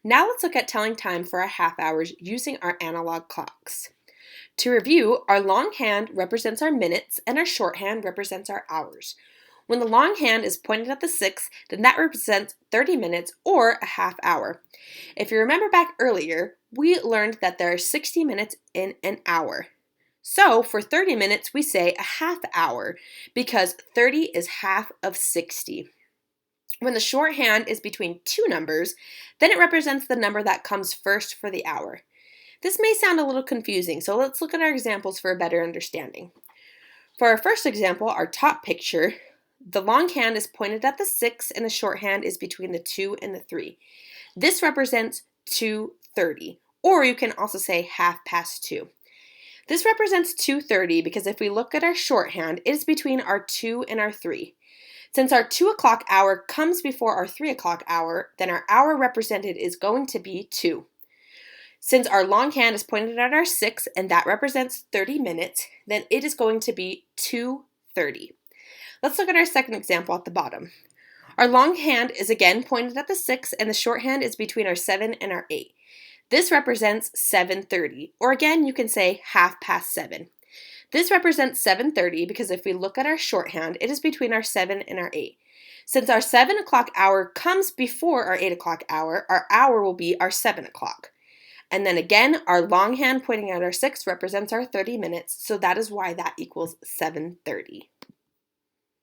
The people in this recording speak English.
Now let's look at telling time for our half hours using our analog clocks. To review, our long hand represents our minutes and our shorthand represents our hours. When the long hand is pointed at the 6, then that represents 30 minutes or a half hour. If you remember back earlier, we learned that there are 60 minutes in an hour. So for 30 minutes, we say a half hour because 30 is half of 60. When the shorthand is between two numbers, then it represents the number that comes first for the hour. This may sound a little confusing, so let's look at our examples for a better understanding. For our first example, our top picture, the long hand is pointed at the 6 and the shorthand is between the 2 and the 3. This represents 2:30, or you can also say 2:30. This represents 2:30 because if we look at our shorthand, it is between our 2 and our 3. Since our 2 o'clock hour comes before our 3 o'clock hour, then our hour represented is going to be 2. Since our long hand is pointed at our 6 and that represents 30 minutes, then it is going to be 2:30. Let's look at our second example at the bottom. Our long hand is again pointed at the 6 and the shorthand is between our 7 and our 8. This represents 7:30, or again you can say 7:30. This represents 7:30 because if we look at our shorthand, it is between our 7 and our 8. Since our 7 o'clock hour comes before our 8 o'clock hour, our hour will be our 7 o'clock. And then again, our long hand pointing at our 6 represents our 30 minutes, so that is why that equals 7:30.